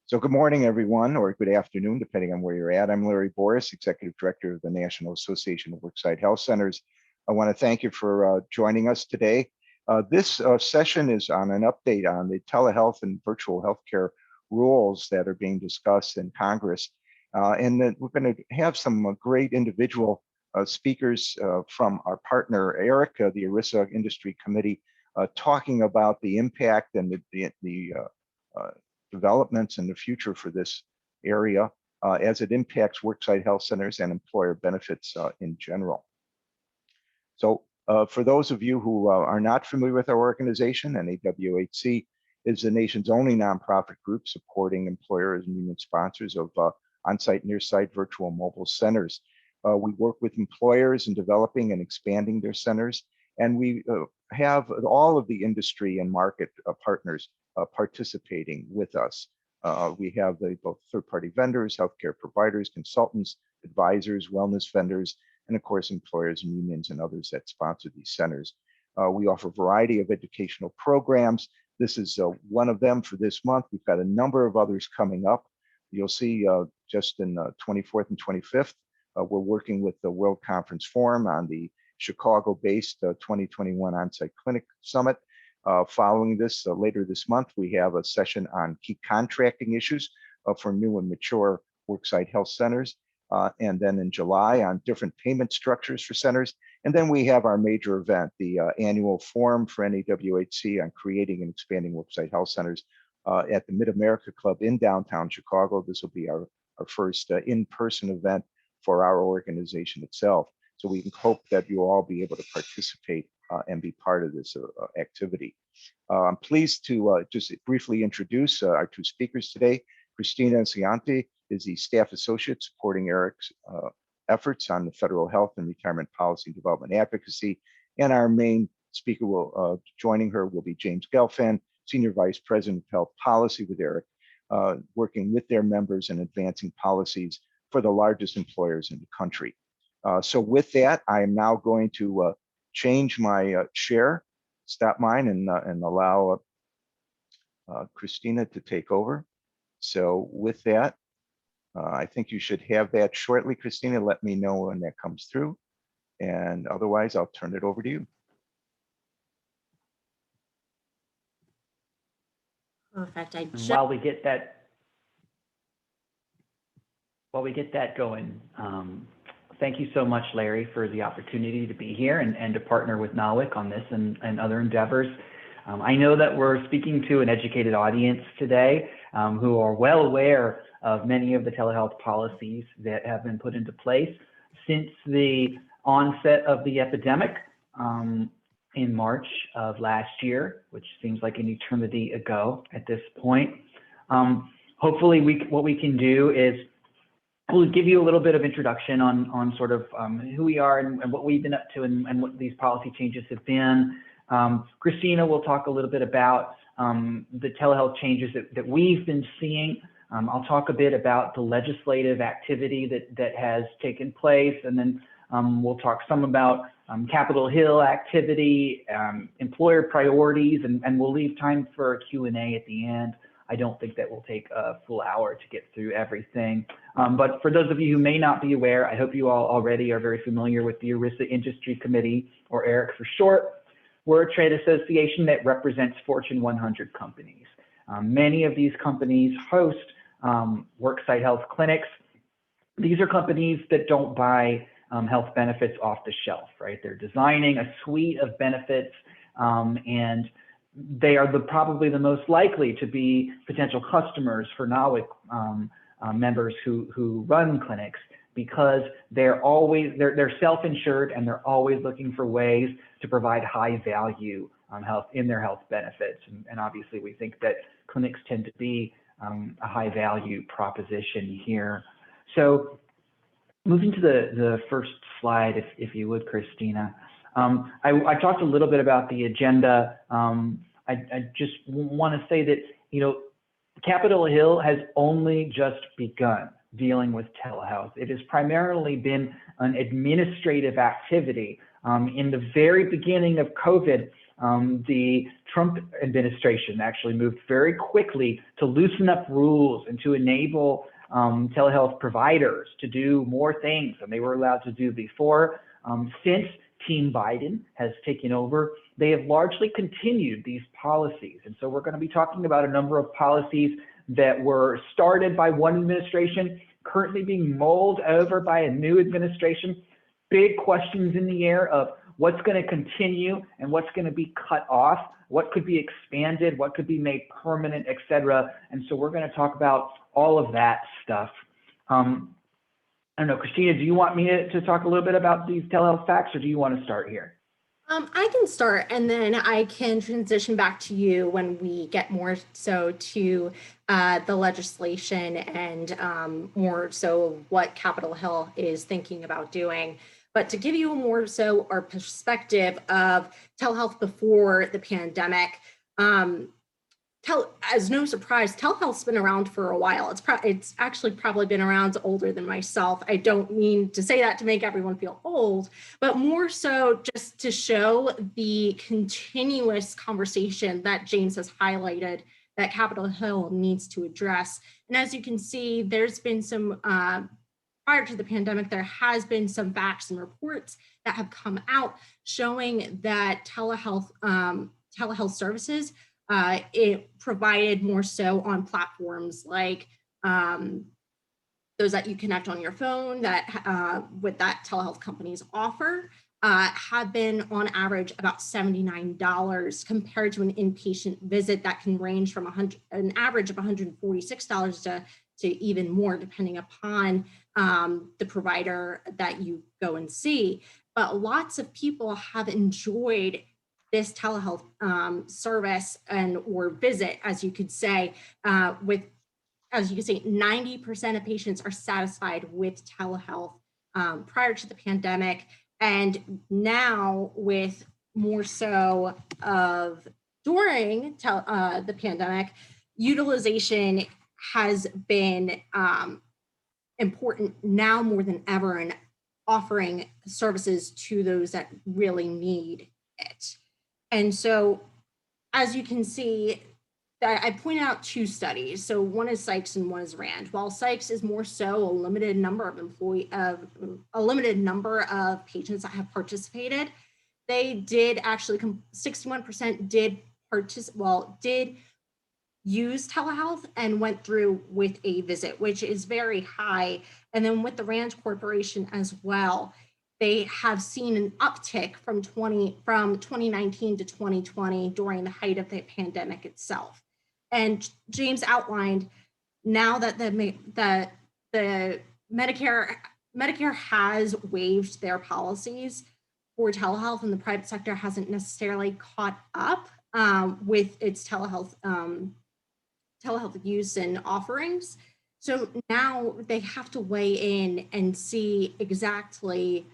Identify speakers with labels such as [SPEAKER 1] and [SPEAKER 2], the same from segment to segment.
[SPEAKER 1] So good morning, everyone, or good afternoon, depending on where you're at. I'm Larry Boris, Executive Director of the National Association of Worksite Health Centers. I want to thank you for joining us today. This session is on an update on the telehealth and virtual healthcare rules that are being discussed in Congress. And then we're going to have some great individual speakers from our partner, ERIC, the ERISA Industry Committee, talking about the impact and the developments in the future for this area as it impacts worksite health centers and employer benefits in general. So for those of you who are not familiar with our organization, NAWHC is the nation's only nonprofit group supporting employers and union sponsors of on-site, near-site virtual mobile centers. We work with employers in developing and expanding their centers, and we have all of the industry and market partners participating with us. We have both third-party vendors, healthcare providers, consultants, advisors, wellness vendors, and of course, employers and unions and others that sponsor these centers. We offer a variety of educational programs. This is one of them for this month. We've got a number of others coming up. You'll see just in 24th and 25th, we're working with the World Conference Forum on the Chicago-based 2021 On-Site Clinic Summit. Following this, later this month, we have a session on key contracting issues for new and mature worksite health centers. And then in July on different payment structures for centers. And then we have our major event, the annual forum for NAWHC on creating and expanding worksite health centers at the Mid-America Club in downtown Chicago. This will be our first in-person event for our organization itself. So we hope that you'll all be able to participate and be part of this activity. I'm pleased to just briefly introduce our two speakers today. Cristina Cianti is the staff associate supporting ERIC's efforts on the federal health and retirement policy development advocacy. And our main speaker joining her will be James Gelfand, Senior Vice President of Health Policy with ERIC, working with their members and advancing policies for the largest employers in the country. So with that, I am now going to change my share, stop mine, and allow Cristina to take over. So with that, I think you should have that shortly, Cristina. Let me know when that comes through. And otherwise, I'll turn it over to you.
[SPEAKER 2] Perfect.
[SPEAKER 3] While we get that going, thank you so much, Larry, for the opportunity to be here and to partner with NAWHC on this and other endeavors. I know that we're speaking to an educated audience today who are well aware of many of the telehealth policies that have been put into place since the onset of the epidemic in March of last year, which seems like an eternity ago at this point. Hopefully, what we can do is we'll give you a little bit of introduction on sort of who we are and what we've been up to and what these policy changes have been. Cristina will talk a little bit about the telehealth changes that we've been seeing. I'll talk a bit about the legislative activity that has taken place, and then we'll talk some about Capitol Hill activity, employer priorities, and we'll leave time for a Q&A at the end. I don't think that will take a full hour to get through everything. But for those of you who may not be aware, I hope you all already are very familiar with the ERISA Industry Committee, or ERIC for short. We're a trade association that represents Fortune 100 companies. Many of these companies host worksite health clinics. These are companies that don't buy health benefits off the shelf, right? They're designing a suite of benefits, and they are probably the most likely to be potential customers for NAWHC members who run clinics, because they're self-insured and they're always looking for ways to provide high value health in their health benefits. And obviously we think that clinics tend to be a high value proposition here. So moving to the first slide, if you would, Cristina. I talked a little bit about the agenda. I just want to say that, Capitol Hill has only just begun dealing with telehealth. It has primarily been an administrative activity. In the very beginning of COVID, the Trump administration actually moved very quickly to loosen up rules and to enable telehealth providers to do more things than they were allowed to do before. Since Team Biden has taken over, they have largely continued these policies. And so we're going to be talking about a number of policies that were started by one administration, currently being mulled over by a new administration. Big questions in the air of what's going to continue and what's going to be cut off, what could be expanded, what could be made permanent, et cetera. And so we're going to talk about all of that stuff. I don't know, Christina, do you want me to talk a little bit about these telehealth facts, or do you want to start here?
[SPEAKER 2] I can start, and then I can transition back to you when we get more so to the legislation and more so what Capitol Hill is thinking about doing. But to give you a more so our perspective of telehealth before the pandemic, as no surprise, telehealth's been around for a while. It's actually probably been around older than myself. I don't mean to say that to make everyone feel old, but more so just to show the continuous conversation that James has highlighted that Capitol Hill needs to address. And as you can see, there's been some, prior to the pandemic, there has been some facts and reports that have come out showing that telehealth services it provided more so on platforms like those that you connect on your phone that with that telehealth companies offer have been on average about $79 compared to an inpatient visit that can range from an average of $146 to even more depending upon the provider that you go and see. But lots of people have enjoyed this telehealth service and or visit, as you could say, with, as you can say, 90% of patients are satisfied with telehealth prior to the pandemic. And now with more so of during the pandemic, utilization has been important now more than ever in offering services to those that really need it. And so, as you can see, I pointed out two studies. So one is Sykes and one is Rand. While Sykes is more so a limited number of patients that have participated, they did actually 61% did use telehealth and went through with a visit, which is very high. And then with the Rand Corporation as well, they have seen an uptick from 2019 to 2020 during the height of the pandemic itself. And James outlined now that the Medicare has waived their policies for telehealth, and the private sector hasn't necessarily caught up with its telehealth use and offerings. So now they have to weigh in and see exactly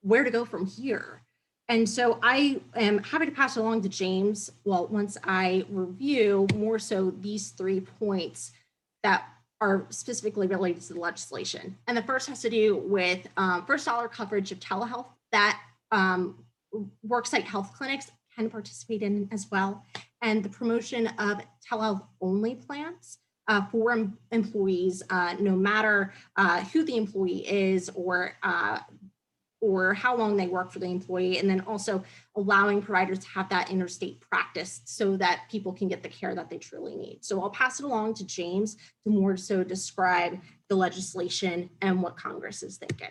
[SPEAKER 2] where to go from here. And so I am happy to pass it along to James. Well, once I review more so these 3 points that are specifically related to the legislation. And the first has to do with first dollar coverage of telehealth that worksite health clinics can participate in as well. And the promotion of telehealth only plans for employees, no matter who the employee is or how long they work for the employee, and then also allowing providers to have that interstate practice so that people can get the care that they truly need. So I'll pass it along to James to more so describe the legislation and what Congress is thinking.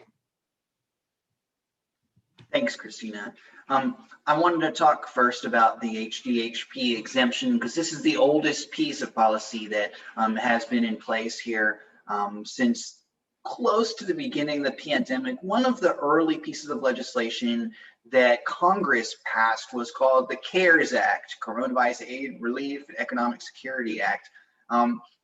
[SPEAKER 4] Thanks, Christina. I wanted to talk first about the HDHP exemption because this is the oldest piece of policy that has been in place here since close to the beginning of the pandemic. One of the early pieces of legislation that Congress passed was called the CARES Act, Coronavirus Aid, Relief, and Economic Security Act.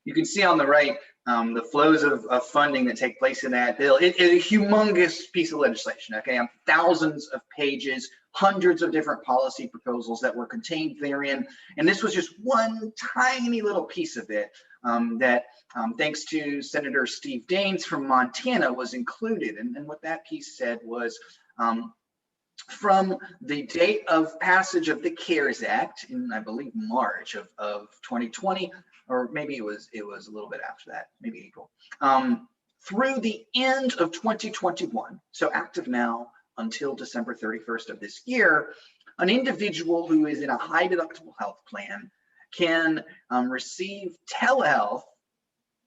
[SPEAKER 4] You can see on the right the flows of funding that take place in that bill. It is a humongous piece of legislation, okay? Thousands of pages, hundreds of different policy proposals that were contained therein. And this was just one tiny little piece of it that, thanks to Senator Steve Daines from Montana, was included. And what that piece said was from the date of passage of the CARES Act in, I believe, March of 2020, or maybe it was a little bit after that, maybe April, through the end of 2021, so active now until December 31st of this year, an individual who is in a high deductible health plan can receive telehealth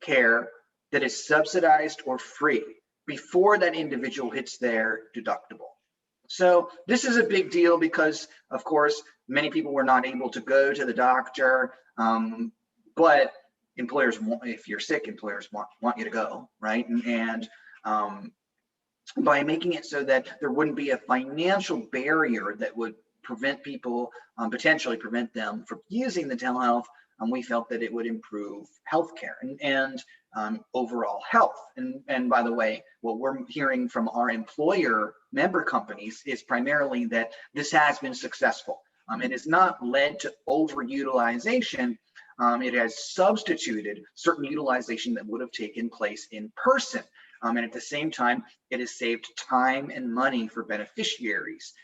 [SPEAKER 4] care that is subsidized or free before that individual hits their deductible. So this is a big deal because, of course, many people were not able to go to the doctor, but employers want, if you're sick, employers want you to go, right? And by making it so that there wouldn't be a financial barrier that would prevent people, potentially prevent them from using the telehealth, we felt that it would improve healthcare and overall health. And by the way, what we're hearing from our employer member companies is primarily that this has been successful. It has not led to overutilization. It has substituted certain utilization that would have taken place in person. And at the same time, it has saved time and money for beneficiaries.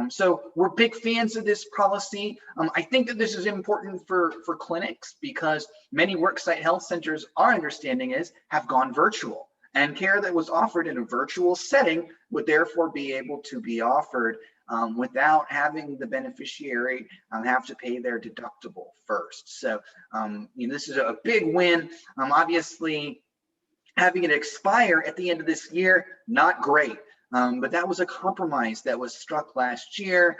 [SPEAKER 4] So we're big fans of this policy. I think that this is important for clinics because many worksite health centers, our understanding is, have gone virtual, and care that was offered in a virtual setting would therefore be able to be offered without having the beneficiary have to pay their deductible first. So this is a big win. Obviously, having it expire at the end of this year, not great. But that was a compromise that was struck last year.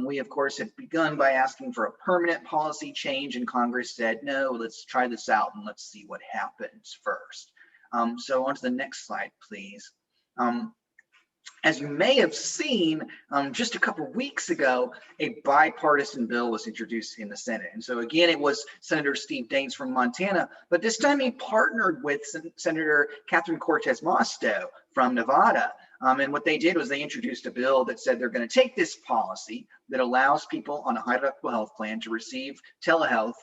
[SPEAKER 4] We, of course, had begun by asking for a permanent policy change, and Congress said, no, let's try this out and let's see what happens first. So on to the next slide, please. As you may have seen, just a couple of weeks ago, a bipartisan bill was introduced in the Senate. And so again, it was Senator Steve Daines from Montana, but this time he partnered with Senator Catherine Cortez Masto from Nevada. And what they did was they introduced a bill that said they're going to take this policy that allows people on a high deductible health plan to receive telehealth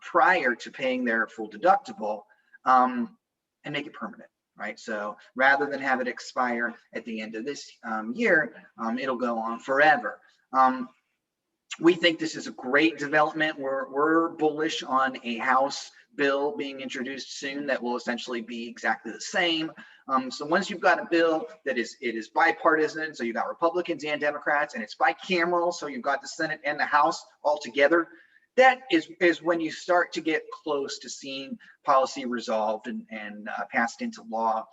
[SPEAKER 4] prior to paying their full deductible and make it permanent. Right, so rather than have it expire at the end of this year, it'll go on forever. We think this is a great development. We're bullish on a House bill being introduced soon that will essentially be exactly the same. So once you've got a bill that is bipartisan, so you've got Republicans and Democrats, and it's bicameral, so you've got the Senate and the House all together, that is when you start to get close to seeing policy resolved and passed into law.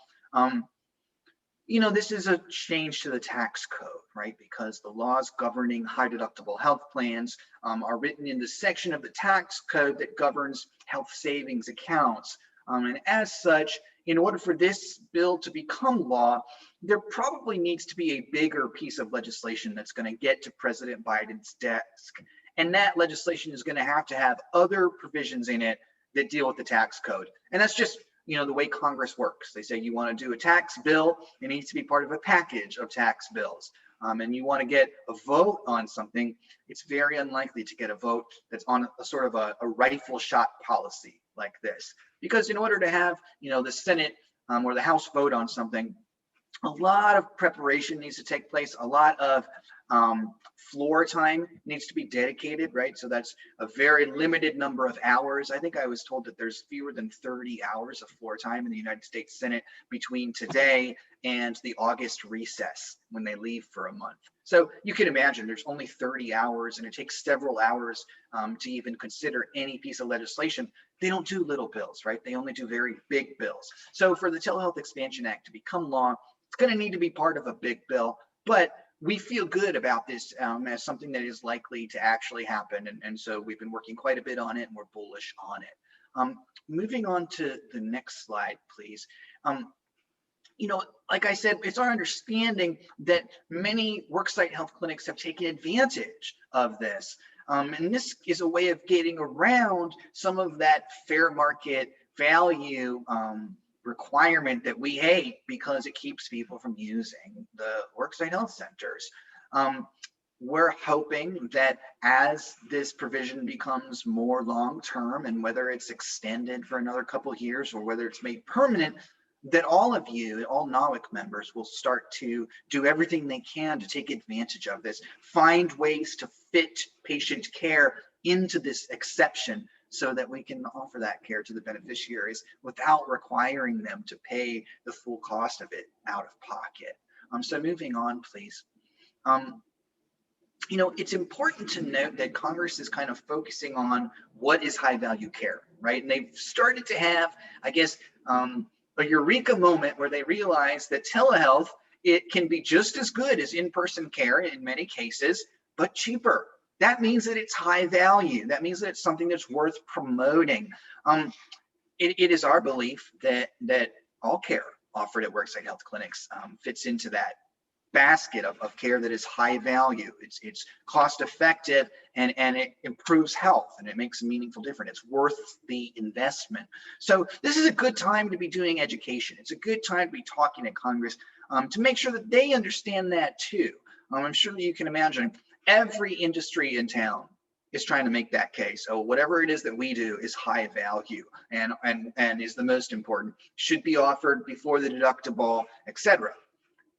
[SPEAKER 4] This is a change to the tax code, right? Because the laws governing high deductible health plans are written in the section of the tax code that governs health savings accounts. And as such, in order for this bill to become law, there probably needs to be a bigger piece of legislation that's going to get to President Biden's desk. And that legislation is going to have other provisions in it that deal with the tax code. And that's just, the way Congress works. They say you want to do a tax bill, it needs to be part of a package of tax bills. And you want to get a vote on something, it's very unlikely to get a vote that's on a sort of a rifle shot policy like this. Because in order to have, the Senate or the House vote on something, a lot of preparation needs to take place, a lot of floor time needs to be dedicated, right? So that's a very limited number of hours. I think I was told that there's fewer than 30 hours of floor time in the United States Senate between today and the August recess when they leave for a month. So you can imagine there's only 30 hours and it takes several hours to even consider any piece of legislation. They don't do little bills, right? They only do very big bills. So for the Telehealth Expansion Act to become law, it's going to need to be part of a big bill, but we feel good about this as something that is likely to actually happen. And so we've been working quite a bit on it and we're bullish on it. Moving on to the next slide, please. Like I said, it's our understanding that many worksite health clinics have taken advantage of this. And this is a way of getting around some of that fair market value requirement that we hate because it keeps people from using the worksite health centers. We're hoping that as this provision becomes more long-term and whether it's extended for another couple of years or whether it's made permanent, that all of you, all NAWHC members, will start to do everything they can to take advantage of this, find ways to fit patient care into this exception so that we can offer that care to the beneficiaries without requiring them to pay the full cost of it out of pocket. So moving on, please. It's important to note that Congress is kind of focusing on what is high value care, right? And they've started to have, I guess, a eureka moment where they realize that telehealth, it can be just as good as in-person care in many cases, but cheaper. That means that it's high value. That means that it's something that's worth promoting. It is our belief that all care offered at worksite health clinics fits into that basket of care that is high value. It's cost effective, and it improves health, and it makes a meaningful difference. It's worth the investment. So this is a good time to be doing education. It's a good time to be talking to Congress to make sure that they understand that too. I'm sure that you can imagine every industry in town is trying to make that case. So whatever it is that we do is high value and is the most important, should be offered before the deductible, etc.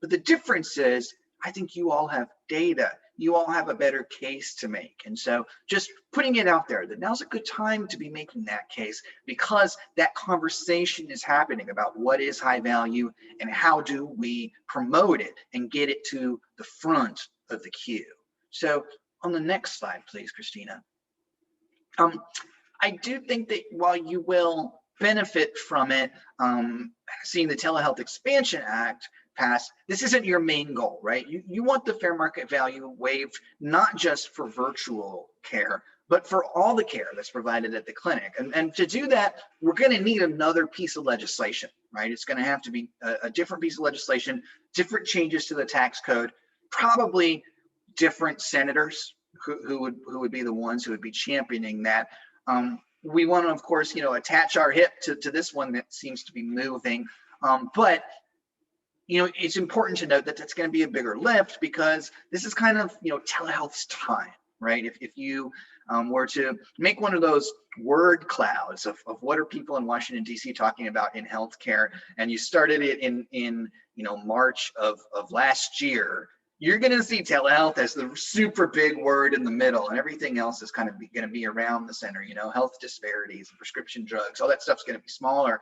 [SPEAKER 4] But the difference is, I think you all have data. You all have a better case to make. And so just putting it out there that now's a good time to be making that case, because that conversation is happening about what is high value and how do we promote it and get it to the front of the queue. So on the next slide, please, Christina. I do think that while you will benefit from it, seeing the Telehealth Expansion Act pass, this isn't your main goal, right? You want the fair market value waived, not just for virtual care, but for all the care that's provided at the clinic. And to do that, we're going to need another piece of legislation, right? It's going to have to be a different piece of legislation, different changes to the tax code, probably different senators who would be the ones who would be championing that. We want to, of course, attach our hip to this one that seems to be moving, but it's important to note that that's going to be a bigger lift, because this is kind of, telehealth's time, right? If you were to make one of those word clouds of what are people in Washington, D.C. talking about in healthcare, and you started it in March of last year, you're going to see telehealth as the super big word in the middle, and everything else is kind of going to be around the center. Health disparities and prescription drugs, all that stuff's going to be smaller,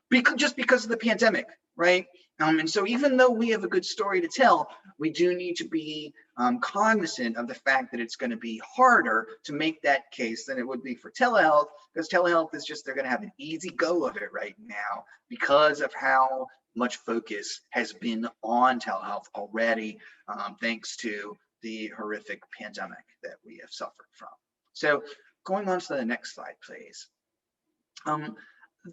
[SPEAKER 4] because of the pandemic, right? And so even though we have a good story to tell, we do need to be cognizant of the fact that it's going to be harder to make that case than it would be for telehealth, because telehealth is just, they're going to have an easy go of it right now because of how much focus has been on telehealth already, thanks to the horrific pandemic that we have suffered from. So going on to the next slide, please.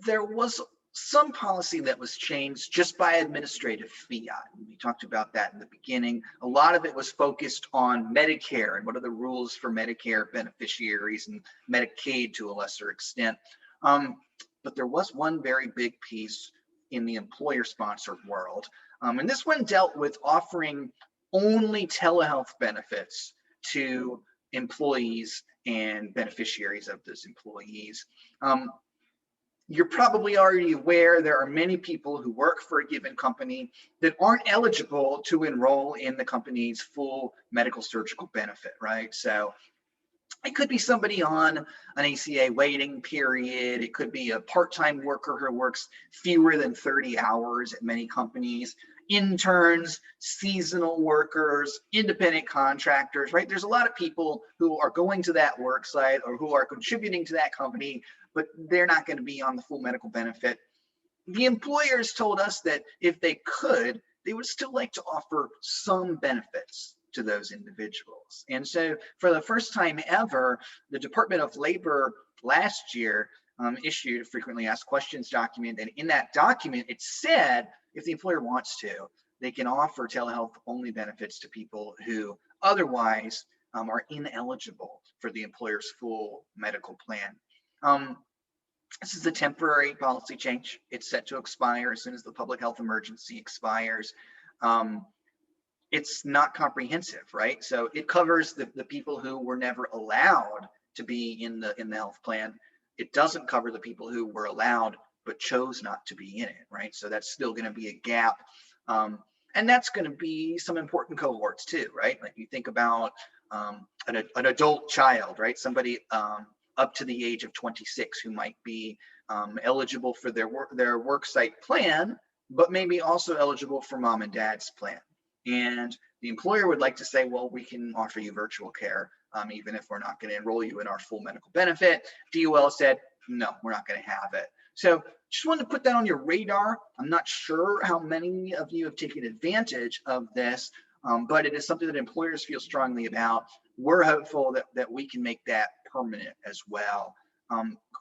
[SPEAKER 4] There was some policy that was changed just by administrative fiat. We talked about that in the beginning. A lot of it was focused on Medicare and what are the rules for Medicare beneficiaries and Medicaid to a lesser extent. But there was one very big piece in the employer-sponsored world. And this one dealt with offering only telehealth benefits to employees and beneficiaries of those employees. You're probably already aware there are many people who work for a given company that aren't eligible to enroll in the company's full medical surgical benefit, right? So it could be somebody on an ACA waiting period. It could be a part-time worker who works fewer than 30 hours at many companies, interns, seasonal workers, independent contractors, right? There's a lot of people who are going to that work site or who are contributing to that company, but they're not going to be on the full medical benefit. The employers told us that if they could, they would still like to offer some benefits to those individuals. And so for the first time ever, the Department of Labor last year issued a frequently asked questions document. And in that document, it said if the employer wants to, they can offer telehealth only benefits to people who otherwise are ineligible for the employer's full medical plan. This is a temporary policy change. It's set to expire as soon as the public health emergency expires. It's not comprehensive, right? So it covers the people who were never allowed to be in the health plan. It doesn't cover the people who were allowed but chose not to be in it, right? So that's still going to be a gap. And that's going to be some important cohorts too, right? Like you think about an adult child, right? Somebody up to the age of 26 who might be eligible for their worksite plan, but maybe also eligible for mom and dad's plan. And the employer would like to say, well, we can offer you virtual care, even if we're not going to enroll you in our full medical benefit. DOL said, no, we're not going to have it. So just wanted to put that on your radar. I'm not sure how many of you have taken advantage of this, but it is something that employers feel strongly about. We're hopeful that we can make that permanent as well.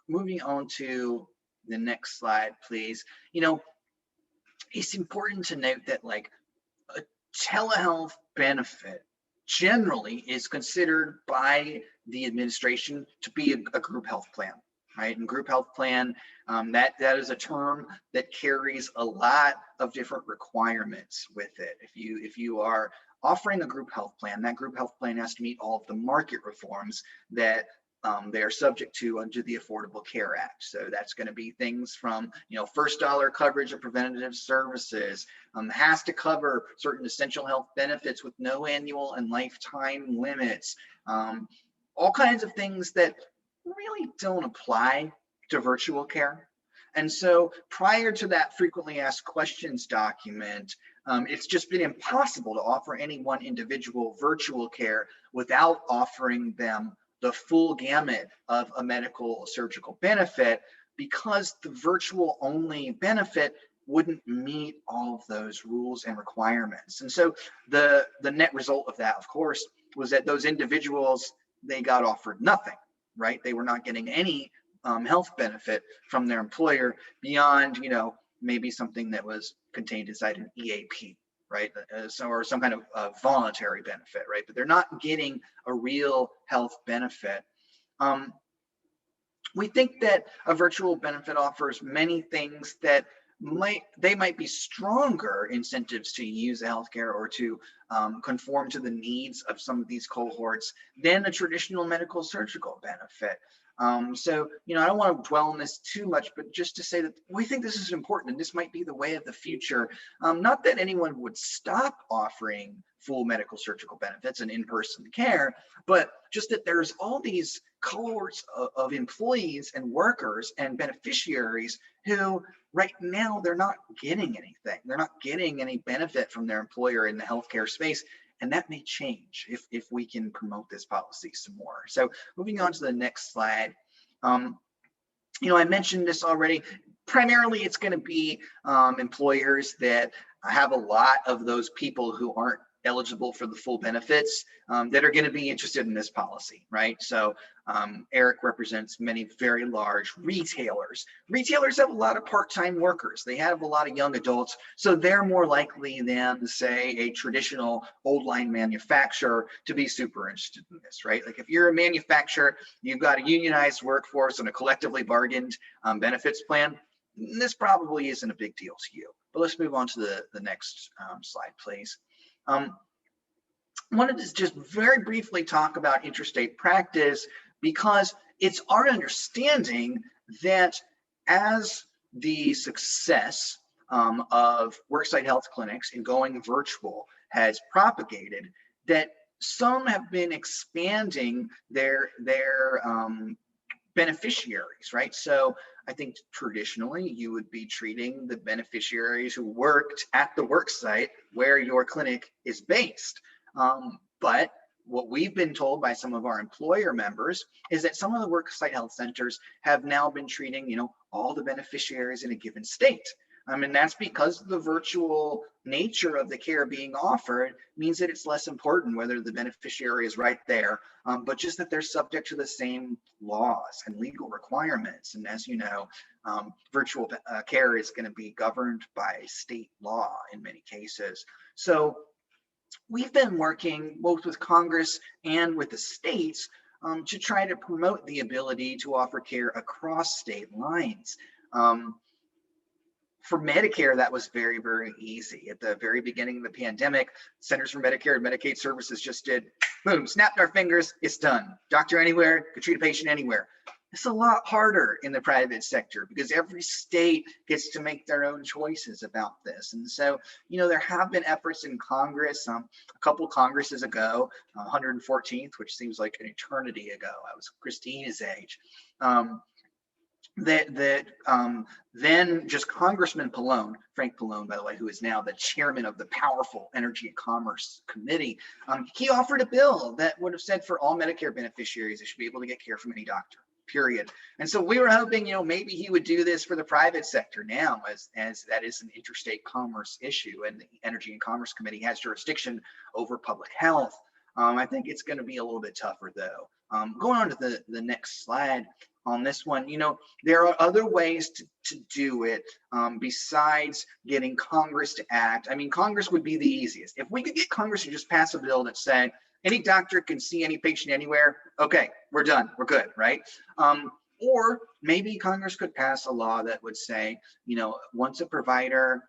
[SPEAKER 4] Moving on to the next slide, please. You know, it's important to note that like a telehealth benefit generally is considered by the administration to be a group health plan, right? And group health plan, that is a term that carries a lot of different requirements with it. If you are offering a group health plan, that group health plan has to meet all of the market reforms that they are subject to under the Affordable Care Act. So that's going to be things from, you know, first dollar coverage of preventative services, has to cover certain essential health benefits with no annual and lifetime limits, all kinds of things that really don't apply to virtual care. And so prior to that frequently asked questions document, it's just been impossible to offer any one individual virtual care without offering them the full gamut of a medical surgical benefit, because the virtual only benefit wouldn't meet all of those rules and requirements. And so the net result of that, of course, was that those individuals, they got offered nothing, right? They were not getting any health benefit from their employer beyond, you know, maybe something that was contained inside an EAP, right? Or some kind of voluntary benefit, right? But they're not getting a real health benefit. We think that a virtual benefit offers many things that might be stronger incentives to use healthcare or to conform to the needs of some of these cohorts than a traditional medical surgical benefit. So, you know, I don't want to dwell on this too much, but just to say that we think this is important and this might be the way of the future. Not that anyone would stop offering full medical surgical benefits and in-person care, but just that there's all these cohorts of employees and workers and beneficiaries who right now they're not getting anything. They're not getting any benefit from their employer in the healthcare space. And that may change if we can promote this policy some more. So moving on to the next slide. You know, I mentioned this already. Primarily, it's going to be employers that have a lot of those people who aren't eligible for the full benefits that are going to be interested in this policy, right? So Eric represents many very large retailers. Retailers have a lot of part-time workers. They have a lot of young adults, so they're more likely than, say, a traditional old line manufacturer to be super interested in this, right? Like if you're a manufacturer, you've got a unionized workforce and a collectively bargained benefits plan, this probably isn't a big deal to you. But let's move on to the next slide, please. Wanted to just very briefly talk about interstate practice, because it's our understanding that as the success of worksite health clinics in going virtual has propagated, that some have been expanding their beneficiaries, right? So I think traditionally you would be treating the beneficiaries who worked at the work site where your clinic is based. But what we've been told by some of our employer members is that some of the worksite health centers have now been treating, you know, all the beneficiaries in a given state. And that's because the virtual nature of the care being offered means that it's less important whether the beneficiary is right there, but just that they're subject to the same laws and legal requirements. And as you know, virtual care is going to be governed by state law in many cases. So we've been working both with Congress and with the states to try to promote the ability to offer care across state lines. For Medicare, that was very, very easy. At the very beginning of the pandemic, Centers for Medicare and Medicaid Services just did, boom, snapped our fingers, it's done. Doctor anywhere, could treat a patient anywhere. It's a lot harder in the private sector because every state gets to make their own choices about this. And so, there have been efforts in Congress, a couple Congresses ago, 114th, which seems like an eternity ago. I was Christina's age. Then just Congressman Pallone, Frank Pallone, by the way, who is now the chairman of the powerful Energy and Commerce Committee, he offered a bill that would have said for all Medicare beneficiaries, they should be able to get care from any doctor, period. And so we were hoping, maybe he would do this for the private sector now, as that is an interstate commerce issue, and the Energy and Commerce Committee has jurisdiction over public health. I think it's going to be a little bit tougher, though. Going on to the next slide. On this one, there are other ways to do it besides getting Congress to act. I mean, Congress would be the easiest. If we could get Congress to just pass a bill that said any doctor can see any patient anywhere, okay, we're done, we're good, right? Or maybe Congress could pass a law that would say, once a provider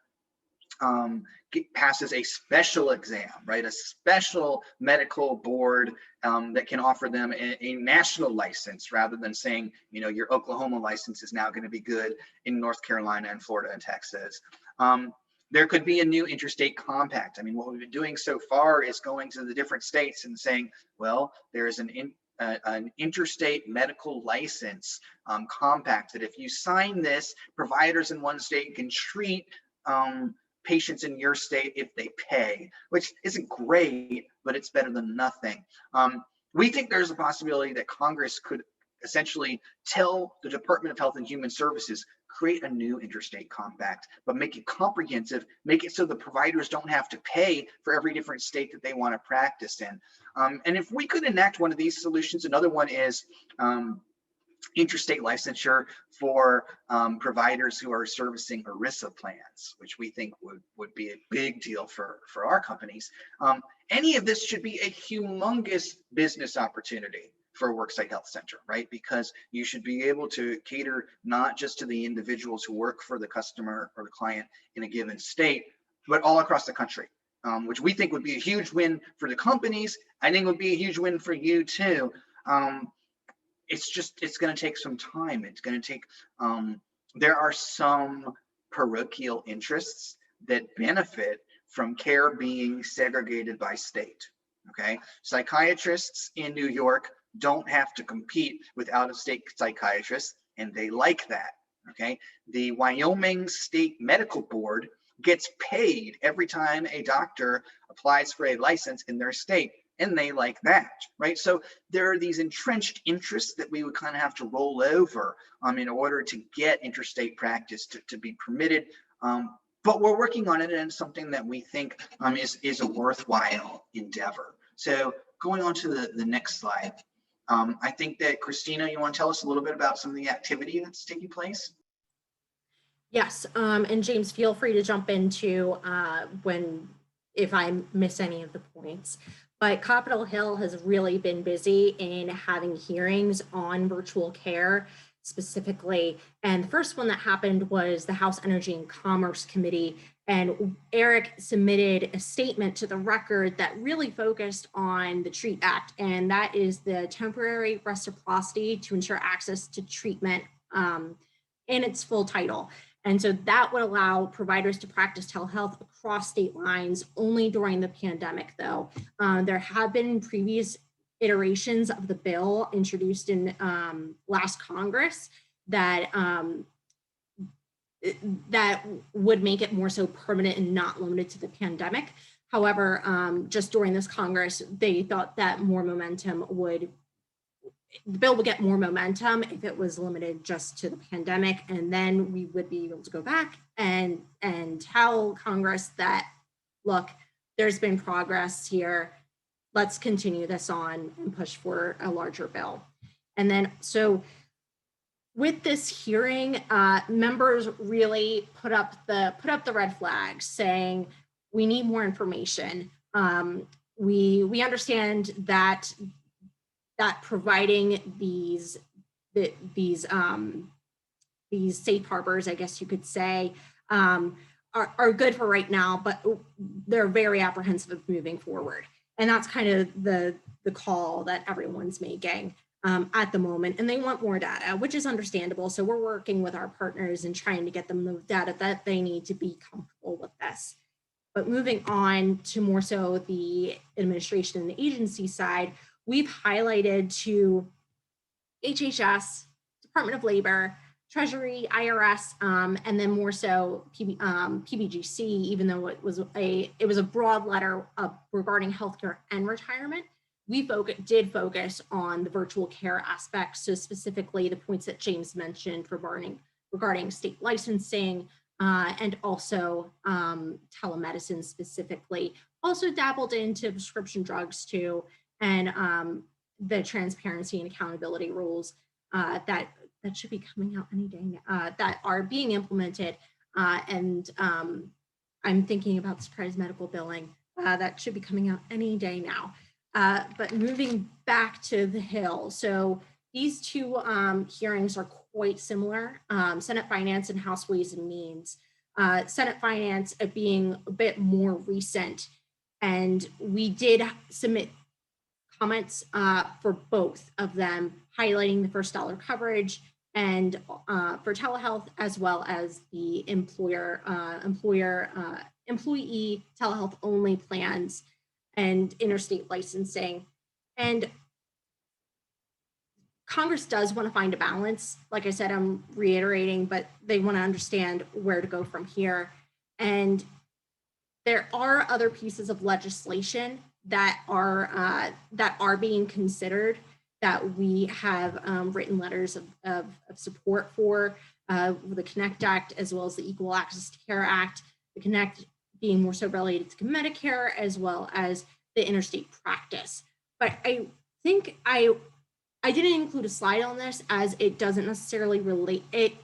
[SPEAKER 4] passes a special exam, right? A special medical board that can offer them a national license rather than saying, your Oklahoma license is now going to be good in North Carolina and Florida and Texas. There could be a new interstate compact. I mean, what we've been doing so far is going to the different states and saying, well, there's an interstate medical license compact that if you sign this, providers in one state can treat patients in your state if they pay, which isn't great, but it's better than nothing. We think there's a possibility that Congress could essentially tell the Department of Health and Human Services, create a new interstate compact, but make it comprehensive, make it so the providers don't have to pay for every different state that they want to practice in. And if we could enact one of these solutions, another one is interstate licensure for providers who are servicing ERISA plans, which we think would be a big deal for our companies. Any of this should be a humongous business opportunity for a worksite health center, right? Because you should be able to cater not just to the individuals who work for the customer or the client in a given state, but all across the country, which we think would be a huge win for the companies. I think would be a huge win for you too. It's going to take some time. It's going to take, there are some parochial interests that benefit from care being segregated by state, okay? Psychiatrists in New York don't have to compete with out-of-state psychiatrists, and they like that, okay? The Wyoming State Medical Board gets paid every time a doctor applies for a license in their state, and they like that, right? So there are these entrenched interests that we would kind of have to roll over in order to get interstate practice to be permitted. But we're working on it, and it's something that we think is a worthwhile endeavor. So going on to the next slide, I think that Christina, you want to tell us a little bit about some of the activity that's taking place?
[SPEAKER 2] Yes, and James, feel free to jump into if I miss any of the points. But Capitol Hill has really been busy in having hearings on virtual care specifically. And the first one that happened was the House Energy and Commerce Committee. And Eric submitted a statement to the record that really focused on the TREAT Act. And that is the temporary reciprocity to ensure access to treatment in its full title. And so that would allow providers to practice telehealth across state lines only during the pandemic, though. There have been previous iterations of the bill introduced in last Congress that would make it more so permanent and not limited to the pandemic. However, just during this Congress, they thought that the bill would get more momentum if it was limited just to the pandemic, and then we would be able to go back and tell Congress that, look, there's been progress here. Let's continue this on and push for a larger bill. And then, so with this hearing, members really put up the red flags, saying we need more information. We understand that providing these safe harbors, I guess you could say, are good for right now, but they're very apprehensive of moving forward. And that's kind of the call that everyone's making. at the moment, and they want more data, which is understandable. So we're working with our partners and trying to get them the data that they need to be comfortable with this. But moving on to more so the administration and the agency side, we've highlighted to HHS, Department of Labor, Treasury, IRS, and then more so PBGC, even though it was a broad letter regarding healthcare and retirement. We did focus on the virtual care aspect, so specifically the points that James mentioned regarding state licensing, and also telemedicine specifically. Also dabbled into prescription drugs too, and the transparency and accountability rules that should be coming out any day now, that are being implemented. And I'm thinking about surprise medical billing that should be coming out any day now. But moving back to the Hill, so these two hearings are quite similar, Senate Finance and House Ways and Means. Senate Finance being a bit more recent, and we did submit comments for both of them, highlighting the first dollar coverage and for telehealth, as well as the employee telehealth only plans and interstate licensing. And Congress does want to find a balance. Like I said, I'm reiterating, but they want to understand where to go from here. And there are other pieces of legislation that are being considered that we have written letters of support for, the CONNECT Act, as well as the Equal Access to Care Act, the CONNECT being more so related to Medicare, as well as the interstate practice. But I think I didn't include a slide on this, as it doesn't necessarily relate. It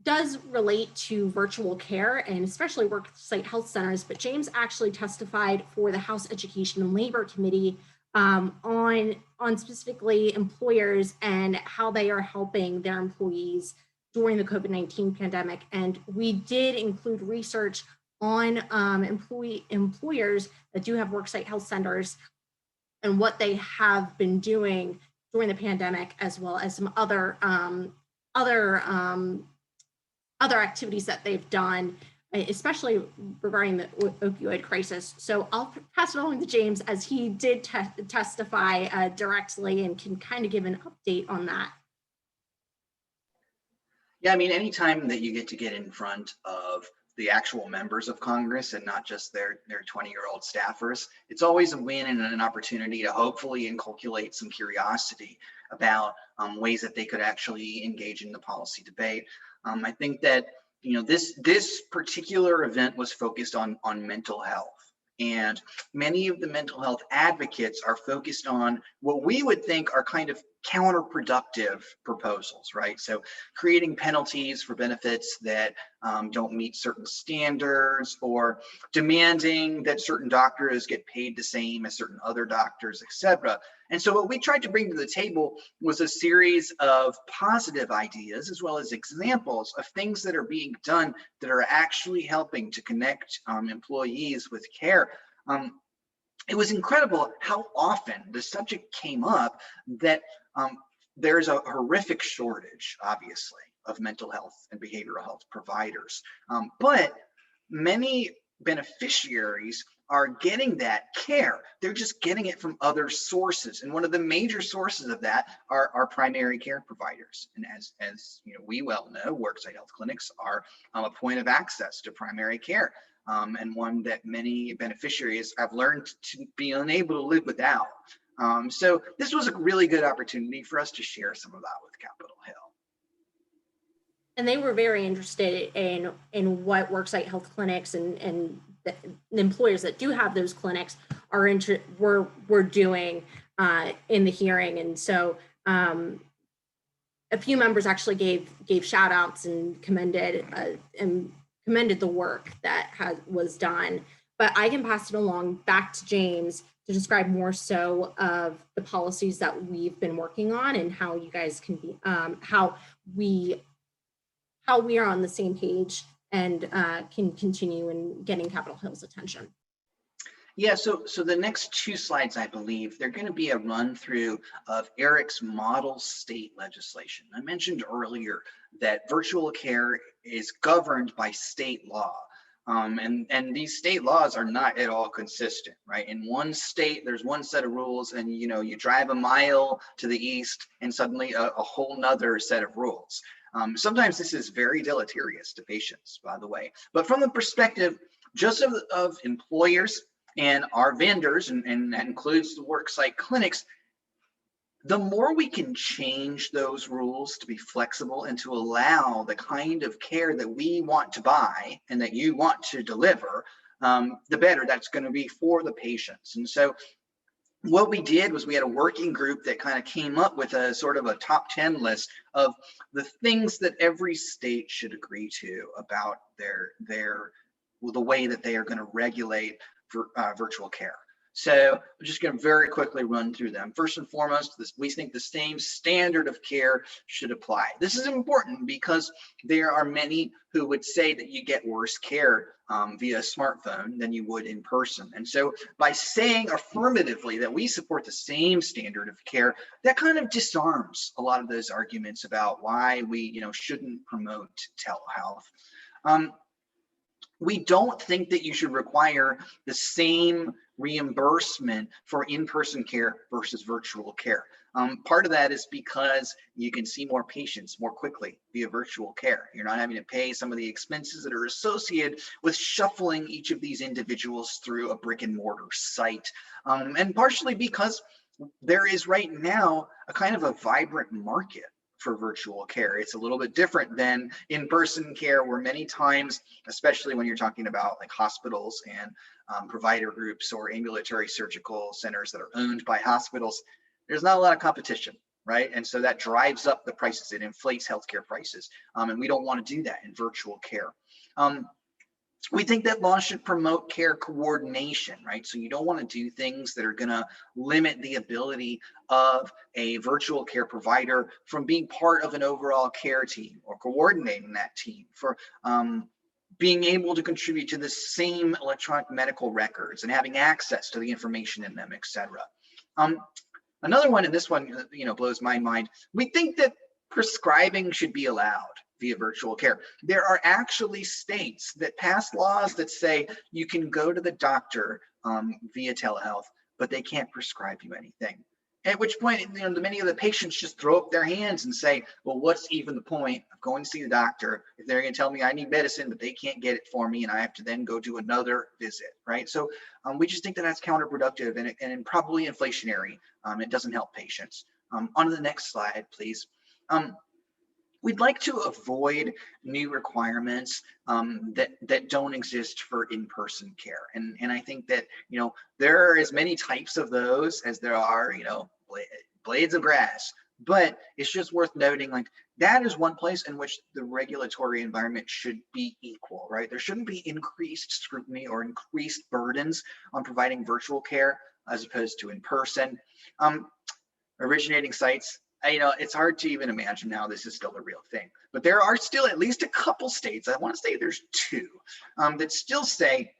[SPEAKER 2] does relate to virtual care and especially worksite health centers, but James actually testified for the House Education and Labor Committee on specifically employers and how they are helping their employees during the COVID-19 pandemic. And we did include research on employers that do have worksite health centers and what they have been doing during the pandemic, as well as some other activities that they've done, especially regarding the opioid crisis. So I'll pass it on to James, as he did testify directly and can kind of give an update on that.
[SPEAKER 4] Yeah, I mean, anytime that you get in front of the actual members of Congress and not just their 20-year-old staffers, it's always a win and an opportunity to hopefully inculcate some curiosity about ways that they could actually engage in the policy debate. I think that this particular event was focused on mental health, and many of the mental health advocates are focused on what we would think are kind of counterproductive proposals, right? So creating penalties for benefits that don't meet certain standards, or demanding that certain doctors get paid the same as certain other doctors, etc. And so what we tried to bring to the table was a series of positive ideas, as well as examples of things that are being done that are actually helping to connect employees with care. It was incredible how often the subject came up that there's a horrific shortage, obviously, of mental health and behavioral health providers. But many beneficiaries are getting that care. They're just getting it from other sources. And one of the major sources of that are primary care providers. And as we well know, worksite health clinics are a point of access to primary care. And one that many beneficiaries have learned to be unable to live without. So this was a really good opportunity for us to share some of that with Capitol Hill.
[SPEAKER 2] And they were very interested in what worksite health clinics and the employers that do have those clinics were doing in the hearing. And so a few members actually gave shout outs and commended the work that was done. But I can pass it along back to James to describe more so of the policies that we've been working on and how you guys can be, how we are on the same page and can continue in getting Capitol Hill's attention.
[SPEAKER 4] Yeah, so the next two slides, I believe, they're going to be a run through of Eric's model state legislation. I mentioned earlier that virtual care is governed by state law. And these state laws are not at all consistent, right? In one state, there's one set of rules, and you drive a mile to the east and suddenly a whole nother set of rules. Sometimes this is very deleterious to patients, by the way. But from the perspective just of employers and our vendors, and that includes the worksite clinics, the more we can change those rules to be flexible and to allow the kind of care that we want to buy and that you want to deliver, the better that's going to be for the patients. And so what we did was we had a working group that kind of came up with a sort of a top 10 list of the things that every state should agree to about the way that they are going to regulate for virtual care. So I'm just going to very quickly run through them. First and foremost, we think the same standard of care should apply. This is important because there are many who would say that you get worse care via smartphone than you would in person. And so by saying affirmatively that we support the same standard of care, that kind of disarms a lot of those arguments about why we shouldn't promote telehealth. We don't think that you should require the same reimbursement for in-person care versus virtual care. Part of that is because you can see more patients more quickly via virtual care. You're not having to pay some of the expenses that are associated with shuffling each of these individuals through a brick and mortar site. And partially because there is right now a kind of a vibrant market for virtual care. It's a little bit different than in-person care, where many times, especially when you're talking about like hospitals and provider groups or ambulatory surgical centers that are owned by hospitals, there's not a lot of competition, right? And so that drives up the prices. It inflates healthcare prices. And we don't want to do that in virtual care. We think that law should promote care coordination, right? So you don't want to do things that are going to limit the ability of a virtual care provider from being part of an overall care team or coordinating that team, for being able to contribute to the same electronic medical records and having access to the information in them, et cetera. Another one, and this one blows my mind, we think that prescribing should be allowed via virtual care. There are actually states that pass laws that say you can go to the doctor via telehealth, but they can't prescribe you anything. At which point, many of the patients just throw up their hands and say, well, what's even the point of going to see the doctor if they're going to tell me I need medicine, but they can't get it for me, and I have to then go do another visit, right? So we just think that that's counterproductive and probably inflationary. It doesn't help patients. On to the next slide, please. We'd like to avoid new requirements that don't exist for in-person care. And I think that, there are as many types of those as there are, blades of grass. But it's just worth noting, like, that is one place in which the regulatory environment should be equal, right? There shouldn't be increased scrutiny or increased burdens on providing virtual care as opposed to in-person. Originating sites, it's hard to even imagine how this is still a real thing, but there are still at least a couple states, I want to say there's two, that still say,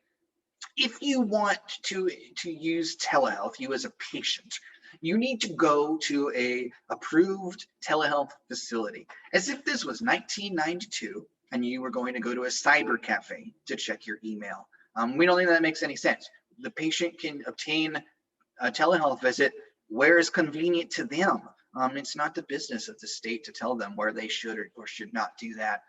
[SPEAKER 4] if you want to use telehealth, you as a patient, you need to go to a approved telehealth facility, as if this was 1992 and you were going to go to a cyber cafe to check your email. We don't think that makes any sense. The patient can obtain a telehealth visit where is convenient to them. It's not the business of the state to tell them where they should or should not do that.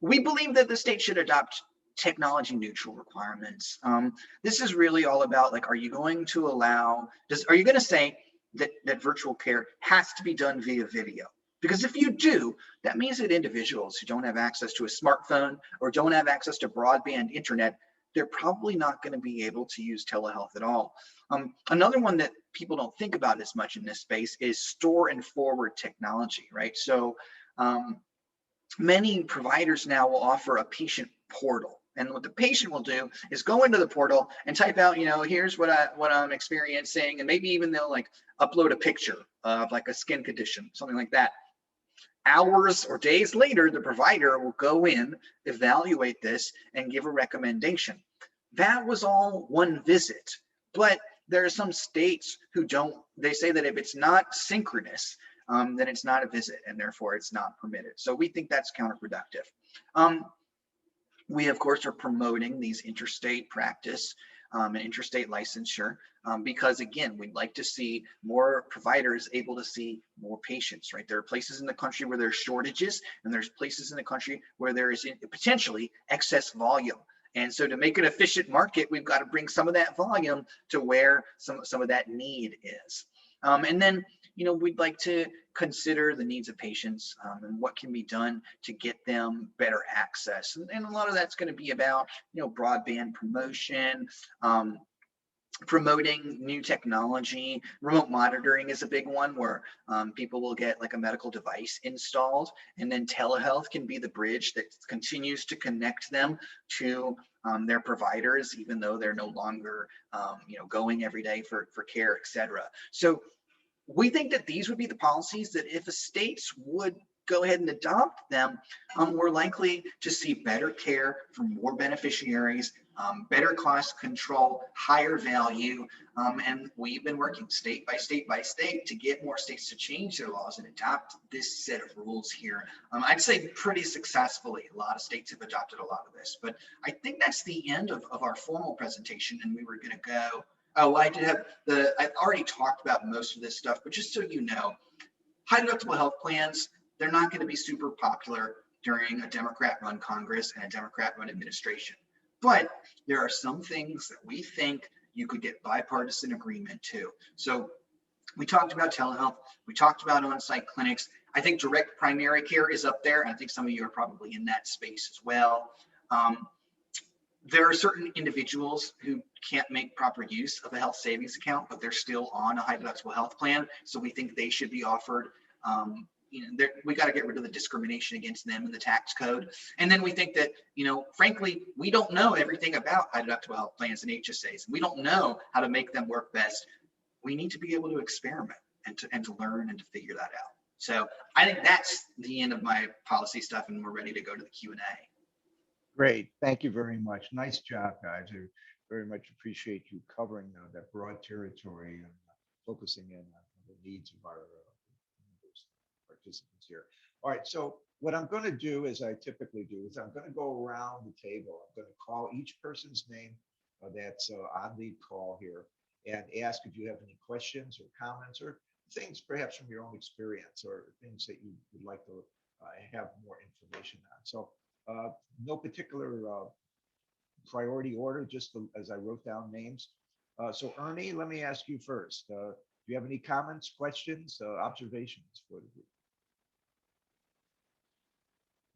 [SPEAKER 4] We believe that the state should adopt technology neutral requirements. This is really all about, like, are you going to allow, are you going to say that virtual care has to be done via video? Because if you do, that means that individuals who don't have access to a smartphone or don't have access to broadband internet, they're probably not going to be able to use telehealth at all. Another one that people don't think about as much in this space is store and forward technology, right? So many providers now will offer a patient portal. And what the patient will do is go into the portal and type out, here's what I'm experiencing. And maybe even they'll like upload a picture of like a skin condition, something like that. Hours or days later, the provider will go in, evaluate this, and give a recommendation. that was all one visit. But there are some states who don't, they say that if it's not synchronous, then it's not a visit and therefore it's not permitted. So we think that's counterproductive. We, of course, are promoting these interstate practice and interstate licensure because, again, we'd like to see more providers able to see more patients, right? There are places in the country where there's shortages, and there's places in the country where there is potentially excess volume. And so to make an efficient market, we've got to bring some of that volume to where some of that need is. And then, we'd like to consider the needs of patients and what can be done to get them better access. And a lot of that's going to be about, broadband promotion, promoting new technology. Remote monitoring is a big one where people will get like a medical device installed, and then telehealth can be the bridge that continues to connect them to their providers, even though they're no longer going every day for care, et cetera. So we think that these would be the policies that if the states would go ahead and adopt them, we're likely to see better care for more beneficiaries, better cost control, higher value. And we've been working state by state by state to get more states to change their laws and adopt this set of rules here. I'd say pretty successfully. A lot of states have adopted a lot of this, but I think that's the end of our formal presentation, and we were going to go. Oh, I did have I've already talked about most of this stuff, but just so you know, high deductible health plans, they're not going to be super popular during a Democrat-run Congress and a Democrat-run administration. But there are some things that we think you could get bipartisan agreement to. So we talked about telehealth. We talked about on-site clinics. I think direct primary care is up there. And I think some of you are probably in that space as well. There are certain individuals who can't make proper use of a health savings account, but they're still on a high deductible health plan. So we think they should be offered, we got to get rid of the discrimination against them in the tax code. And then we think that, frankly, we don't know everything about high deductible health plans and HSAs. We don't know how to make them work best. We need to be able to experiment and to learn and to figure that out. So I think that's the end of my policy stuff, and we're ready to go to the Q&A.
[SPEAKER 1] Great. Thank you very much. Nice job, guys. I very much appreciate you covering that broad territory and focusing in on the needs of our participants here. All right. So what I'm going to do, as I typically do, is I'm going to go around the table. I'm going to call each person's name that's on the call here and ask if you have any questions or comments or things perhaps from your own experience or things that you would like to have more information on. So no particular priority order, just as I wrote down names. So Ernie, let me ask you first. Do you have any comments, questions, observations for the group?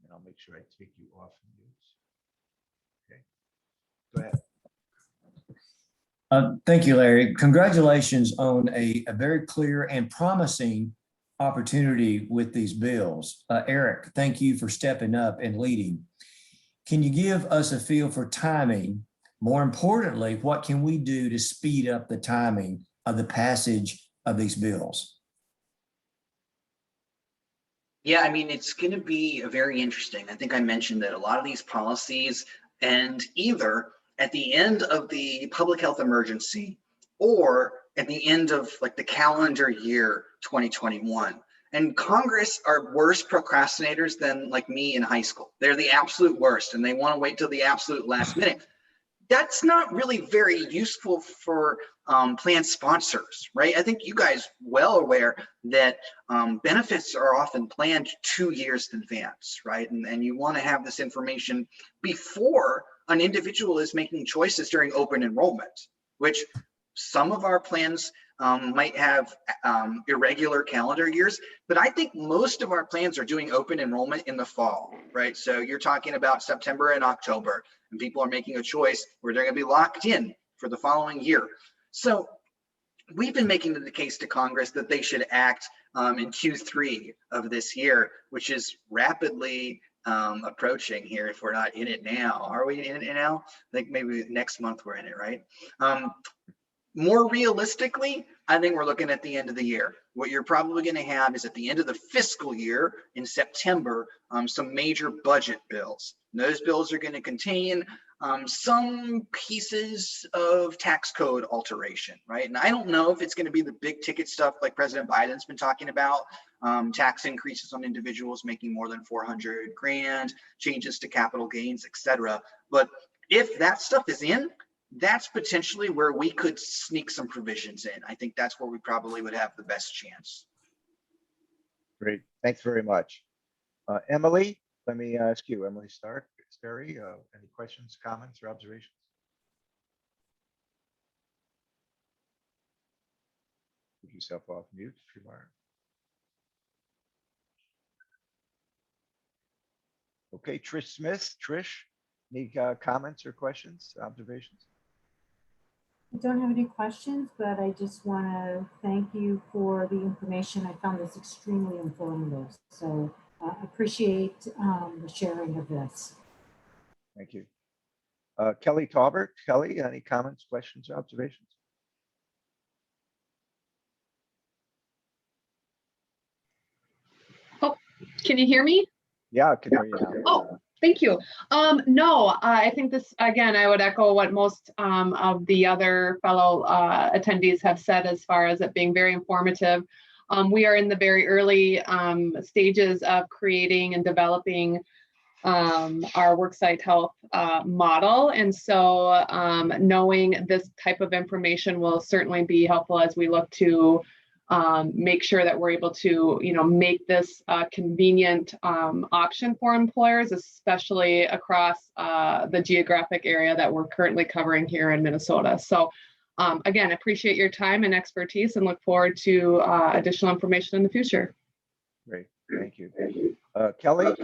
[SPEAKER 1] And I'll make sure I take you off mute. Okay, go ahead.
[SPEAKER 5] Thank you, Larry. Congratulations on a very clear and promising opportunity with these bills. Eric, thank you for stepping up and leading. Can you give us a feel for timing? More importantly, what can we do to speed up the timing of the passage of these bills?
[SPEAKER 4] Yeah, I mean, it's going to be very interesting. I think I mentioned that a lot of these policies end either at the end of the public health emergency or at the end of like the calendar year 2021. And Congress are worse procrastinators than like me in high school. They're the absolute worst, and they want to wait till the absolute last minute. That's not really very useful for plan sponsors, right? I think you guys well aware that benefits are often planned 2 years in advance, right? And you want to have this information before an individual is making choices during open enrollment, which some of our plans might have irregular calendar years, but I think most of our plans are doing open enrollment in the fall, right? So you're talking about September and October, and people are making a choice where they're going to be locked in for the following year. So we've been making the case to Congress that they should act in Q3 of this year, which is rapidly approaching here if we're not in it now. Are we in it now? I think maybe next month we're in it, right? More realistically, I think we're looking at the end of the year. What you're probably going to have is at the end of the fiscal year in September, some major budget bills. And those bills are going to contain some pieces of tax code alteration, right? And I don't know if it's going to be the big ticket stuff like President Biden's been talking about, tax increases on individuals making more than 400 grand, changes to capital gains, et cetera. But if that stuff is in, that's potentially where we could sneak some provisions in. I think that's where we probably would have the best chance.
[SPEAKER 1] Great. Thanks very much. Emily, let me ask you, Emily Starry, any questions, comments, or observations? Put yourself off mute if you are. Okay, Trish Smith. Trish, any comments or questions, observations?
[SPEAKER 6] I don't have any questions, but I just want to thank you for the information. I found this extremely informative. So appreciate the sharing of this.
[SPEAKER 1] Thank you. Kelly Taubert. Kelly, any comments, questions, or observations?
[SPEAKER 7] Oh, can you hear me?
[SPEAKER 1] Yeah, I can hear you now.
[SPEAKER 7] Oh, thank you. No, I think this, again, I would echo what most of the other fellow attendees have said as far as it being very informative. We are in the very early stages of creating and developing our worksite health model. And so knowing this type of information will certainly be helpful as we look to make sure that we're able to, make this a convenient option for employers, especially across the geographic area that we're currently covering here in Minnesota. So again, appreciate your time and expertise and look forward to additional information in the future.
[SPEAKER 1] Great, thank you. Kelly, any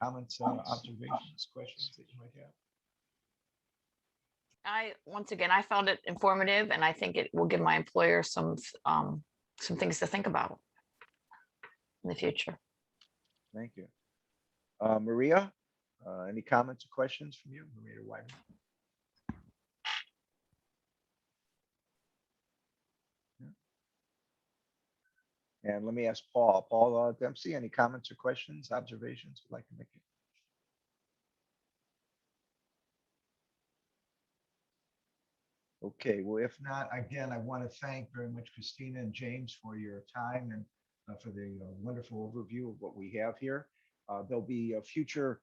[SPEAKER 1] comments, observations, questions that you might have?
[SPEAKER 8] Once again, I found it informative, and I think it will give my employer some things to think about in the future.
[SPEAKER 1] Thank you. Maria, any comments or questions from you, Maria Wyman? And let me ask Paul. Paul Dempsey, any comments or questions, observations you'd like to make? Okay, well, if not, again, I want to thank very much Christina and James for your time and for the wonderful overview of what we have here. There'll be future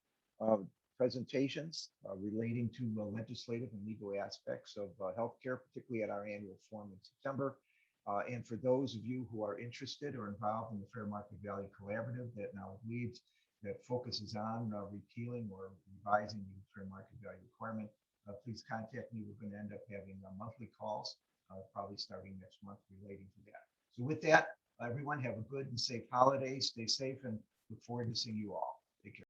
[SPEAKER 1] presentations relating to legislative and legal aspects of healthcare, particularly at our annual forum in September. And for those of you who are interested or involved in the Fair Market Value Collaborative that now leads, that focuses on repealing or revising the fair market value requirement, please contact me. We're going to end up having monthly calls, probably starting next month relating to that. So with that, everyone have a good and safe holiday. Stay safe and look forward to seeing you all. Take care.